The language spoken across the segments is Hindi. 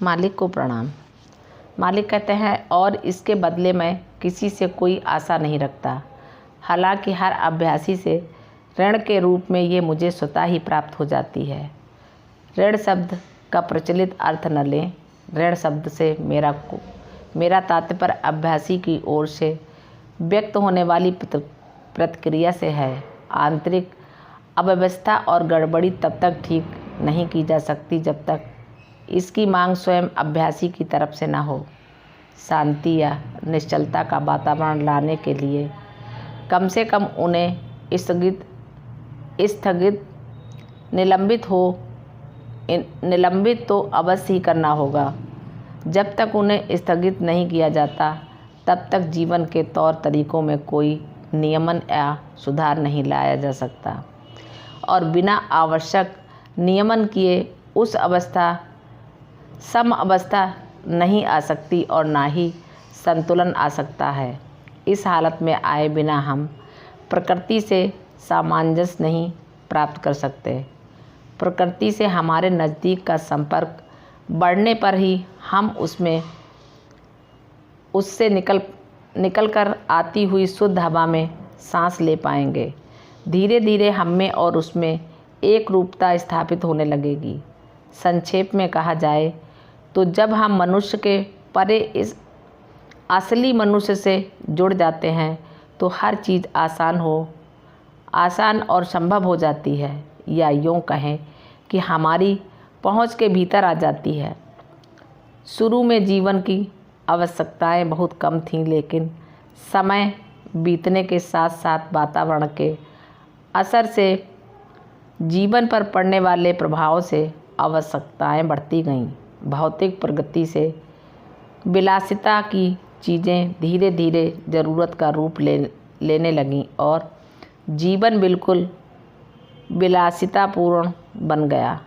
मालिक को प्रणाम। मालिक कहते हैं, और इसके बदले मैं किसी से कोई आशा नहीं रखता। हालांकि हर अभ्यासी से ऋण के रूप में ये मुझे स्वतः ही प्राप्त हो जाती है। ऋण शब्द का प्रचलित अर्थ न लें। ऋण शब्द से मेरा तात्पर्य अभ्यासी की ओर से व्यक्त होने वाली प्रतिक्रिया से है। आंतरिक अव्यवस्था और गड़बड़ी तब तक ठीक नहीं की जा सकती जब तक इसकी मांग स्वयं अभ्यासी की तरफ से न हो। शांति या निश्चलता का वातावरण लाने के लिए कम से कम उन्हें स्थगित निलंबित तो अवश्य ही करना होगा। जब तक उन्हें स्थगित नहीं किया जाता तब तक जीवन के तौर तरीकों में कोई नियमन या सुधार नहीं लाया जा सकता, और बिना आवश्यक नियमन किए उस सम अवस्था नहीं आ सकती और ना ही संतुलन आ सकता है। इस हालत में आए बिना हम प्रकृति से सामंजस्य नहीं प्राप्त कर सकते। प्रकृति से हमारे नज़दीक का संपर्क बढ़ने पर ही हम उससे निकल कर आती हुई शुद्ध हवा में सांस ले पाएंगे। धीरे धीरे हम में और उसमें एक रूपता स्थापित होने लगेगी। संक्षेप में कहा जाए तो जब हम मनुष्य के परे इस असली मनुष्य से जुड़ जाते हैं तो हर चीज़ आसान और संभव हो जाती है, या यूँ कहें कि हमारी पहुँच के भीतर आ जाती है। शुरू में जीवन की आवश्यकताएं बहुत कम थीं, लेकिन समय बीतने के साथ साथ वातावरण के असर से जीवन पर पड़ने वाले प्रभाव से आवश्यकताएं बढ़ती गईं। भौतिक प्रगति से विलासिता की चीज़ें धीरे धीरे ज़रूरत का रूप लेने लगीं और जीवन बिल्कुल विलासितापूर्ण बन गया।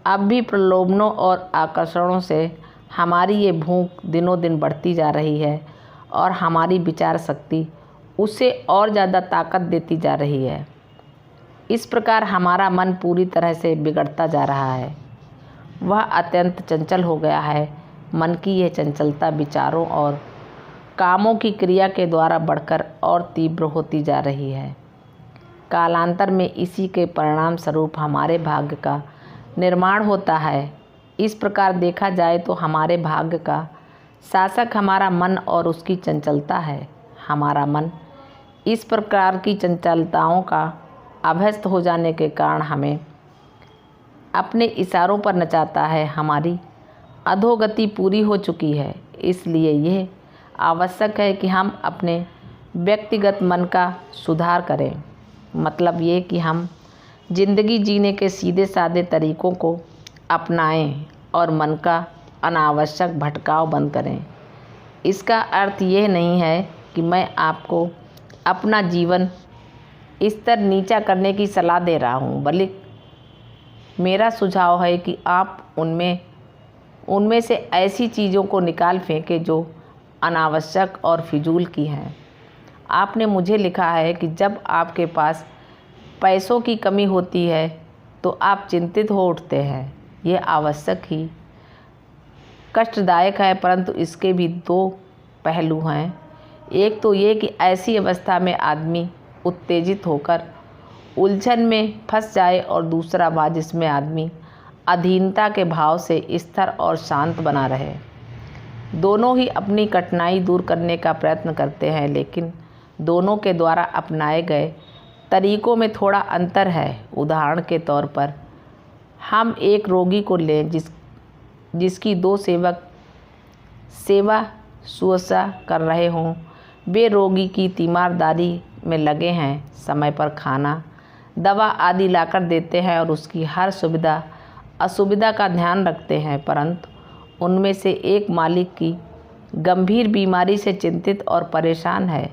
अब भी प्रलोभनों और आकर्षणों से हमारी ये भूख दिनों दिन बढ़ती जा रही है और हमारी विचार शक्ति उससे और ज़्यादा ताकत देती जा रही है। इस प्रकार हमारा मन पूरी तरह से बिगड़ता जा रहा है। वह अत्यंत चंचल हो गया है। मन की यह चंचलता विचारों और कामों की क्रिया के द्वारा बढ़कर और तीव्र होती जा रही है। कालांतर में इसी के परिणाम स्वरूप हमारे भाग्य का निर्माण होता है। इस प्रकार देखा जाए तो हमारे भाग्य का शासक हमारा मन और उसकी चंचलता है। हमारा मन इस प्रकार की चंचलताओं का अभ्यस्त हो जाने के कारण हमें अपने इशारों पर नचाता है। हमारी अधोगति पूरी हो चुकी है, इसलिए यह आवश्यक है कि हम अपने व्यक्तिगत मन का सुधार करें। मतलब ये कि हम जिंदगी जीने के सीधे साधे तरीकों को अपनाएं और मन का अनावश्यक भटकाव बंद करें। इसका अर्थ यह नहीं है कि मैं आपको अपना जीवन स्तर नीचा करने की सलाह दे रहा हूँ, बल्कि मेरा सुझाव है कि आप उनमें से ऐसी चीज़ों को निकाल फेंकें जो अनावश्यक और फिजूल की हैं। आपने मुझे लिखा है कि जब आपके पास पैसों की कमी होती है तो आप चिंतित हो उठते हैं। यह आवश्यक ही कष्टदायक है, परंतु इसके भी दो पहलू हैं। एक तो ये कि ऐसी अवस्था में आदमी उत्तेजित होकर उलझन में फंस जाए, और दूसरा वह जिसमें आदमी अधीनता के भाव से स्थिर और शांत बना रहे। दोनों ही अपनी कठिनाई दूर करने का प्रयत्न करते हैं, लेकिन दोनों के द्वारा अपनाए गए तरीकों में थोड़ा अंतर है। उदाहरण के तौर पर हम एक रोगी को लें जिसकी दो सेवक सेवा शुश्रूषा कर रहे हों। वे रोगी की तीमारदारी में लगे हैं, समय पर खाना दवा आदि लाकर देते हैं और उसकी हर सुविधा असुविधा का ध्यान रखते हैं, परंतु उनमें से एक मालिक की गंभीर बीमारी से चिंतित और परेशान है,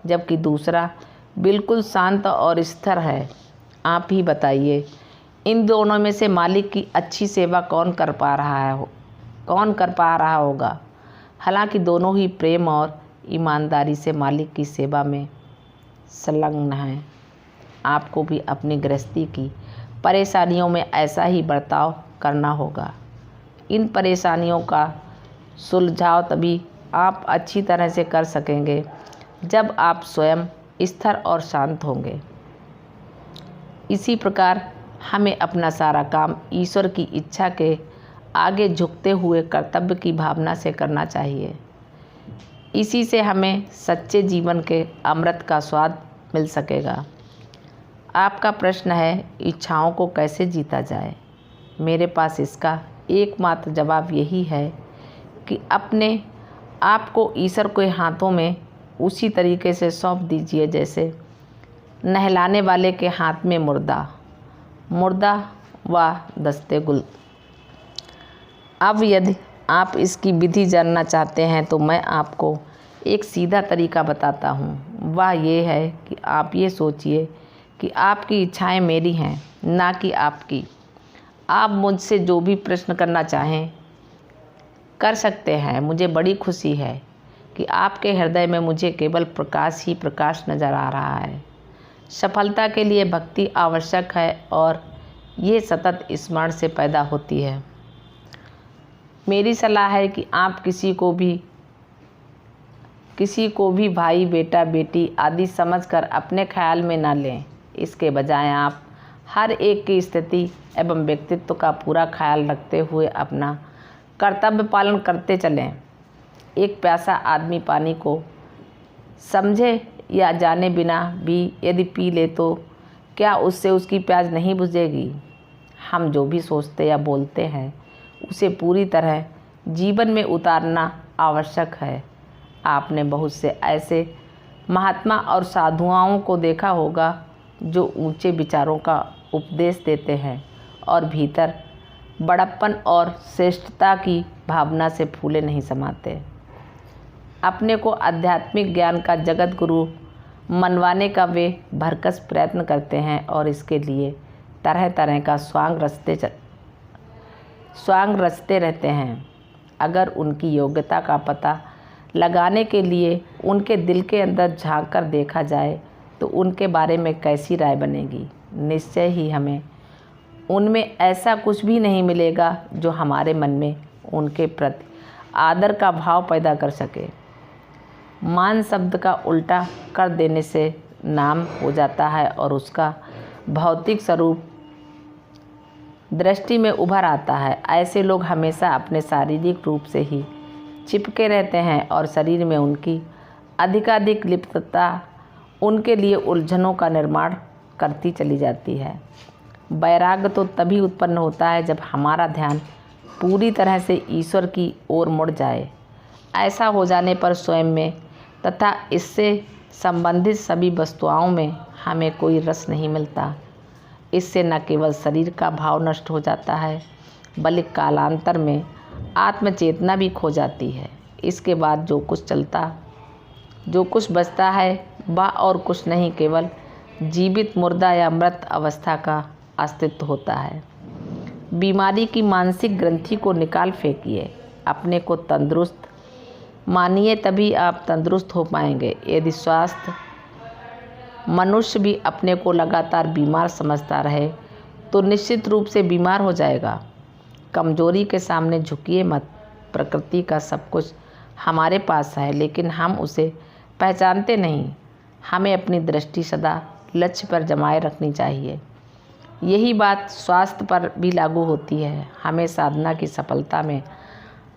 जबकि दूसरा बिल्कुल शांत और स्थिर है। आप ही बताइए, इन दोनों में से मालिक की अच्छी सेवा कौन कर पा रहा होगा? हालांकि दोनों ही प्रेम और ईमानदारी से मालिक की सेवा में संलग्न हैं। आपको भी अपनी गृहस्थी की परेशानियों में ऐसा ही बर्ताव करना होगा। इन परेशानियों का सुलझाव तभी आप अच्छी तरह से कर सकेंगे जब आप स्वयं स्थिर और शांत होंगे। इसी प्रकार हमें अपना सारा काम ईश्वर की इच्छा के आगे झुकते हुए कर्तव्य की भावना से करना चाहिए। इसी से हमें सच्चे जीवन के अमृत का स्वाद मिल सकेगा। आपका प्रश्न है, इच्छाओं को कैसे जीता जाए? मेरे पास इसका एकमात्र जवाब यही है कि अपने आप को ईश्वर के हाथों में उसी तरीके से सौंप दीजिए जैसे नहलाने वाले के हाथ में मुर्दा व दस्ते गुल। अब यदि आप इसकी विधि जानना चाहते हैं तो मैं आपको एक सीधा तरीका बताता हूँ। वह ये है कि आप ये सोचिए कि आपकी इच्छाएं मेरी हैं, ना कि आपकी। आप मुझसे जो भी प्रश्न करना चाहें कर सकते हैं। मुझे बड़ी खुशी है कि आपके हृदय में मुझे केवल प्रकाश ही प्रकाश नज़र आ रहा है। सफलता के लिए भक्ति आवश्यक है और ये सतत स्मरण से पैदा होती है। मेरी सलाह है कि आप किसी को भी भाई, बेटा, बेटी आदि समझकर अपने ख्याल में ना लें। इसके बजाय आप हर एक की स्थिति एवं व्यक्तित्व का पूरा ख्याल रखते हुए अपना कर्तव्य पालन करते चलें। एक प्यासा आदमी पानी को समझे या जाने बिना भी यदि पी ले तो क्या उससे उसकी प्यास नहीं बुझेगी? हम जो भी सोचते या बोलते हैं उसे पूरी तरह जीवन में उतारना आवश्यक है। आपने बहुत से ऐसे महात्मा और साधुओं को देखा होगा जो ऊंचे विचारों का उपदेश देते हैं और भीतर बड़प्पन और श्रेष्ठता की भावना से फूले नहीं समाते। अपने को आध्यात्मिक ज्ञान का जगत गुरु मनवाने का वे भरकस प्रयत्न करते हैं और इसके लिए तरह तरह का स्वांग रचते रहते हैं। अगर उनकी योग्यता का पता लगाने के लिए उनके दिल के अंदर झांक कर देखा जाए तो उनके बारे में कैसी राय बनेगी? निश्चय ही हमें उनमें ऐसा कुछ भी नहीं मिलेगा जो हमारे मन में उनके प्रति आदर का भाव पैदा कर सके। मान शब्द का उल्टा कर देने से नाम हो जाता है और उसका भौतिक स्वरूप दृष्टि में उभर आता है। ऐसे लोग हमेशा अपने शारीरिक रूप से ही चिपके रहते हैं और शरीर में उनकी अधिकाधिक लिप्तता उनके लिए उलझनों का निर्माण करती चली जाती है। वैराग्य तो तभी उत्पन्न होता है जब हमारा ध्यान पूरी तरह से ईश्वर की ओर मुड़ जाए। ऐसा हो जाने पर स्वयं में तथा इससे संबंधित सभी वस्तुओं में हमें कोई रस नहीं मिलता। इससे न केवल शरीर का भाव नष्ट हो जाता है बल्कि कालांतर में आत्मचेतना भी खो जाती है। इसके बाद जो कुछ बचता है वह और कुछ नहीं, केवल जीवित मुर्दा या मृत अवस्था का अस्तित्व होता है। बीमारी की मानसिक ग्रंथि को निकाल फेंकिए, अपने को तंदुरुस्त मानिए, तभी आप तंदुरुस्त हो पाएंगे। यदि स्वास्थ्य मनुष्य भी अपने को लगातार बीमार समझता रहे तो निश्चित रूप से बीमार हो जाएगा। कमजोरी के सामने झुकिए मत। प्रकृति का सब कुछ हमारे पास है लेकिन हम उसे पहचानते नहीं। हमें अपनी दृष्टि सदा लक्ष्य पर जमाए रखनी चाहिए। यही बात स्वास्थ्य पर भी लागू होती है। हमें साधना की सफलता में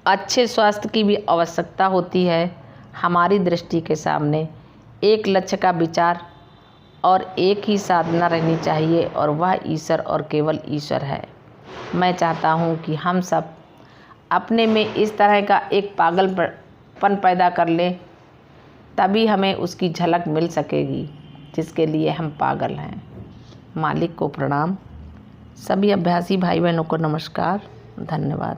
अच्छे स्वास्थ्य की भी आवश्यकता होती है। हमारी दृष्टि के सामने एक लक्ष्य का विचार और एक ही साधना रहनी चाहिए और वह ईश्वर और केवल ईश्वर है। मैं चाहता हूँ कि हम सब अपने में इस तरह का एक पागलपन पैदा कर लें, तभी हमें उसकी झलक मिल सकेगी जिसके लिए हम पागल हैं। मालिक को प्रणाम। सभी अभ्यासी भाई बहनों को नमस्कार। धन्यवाद।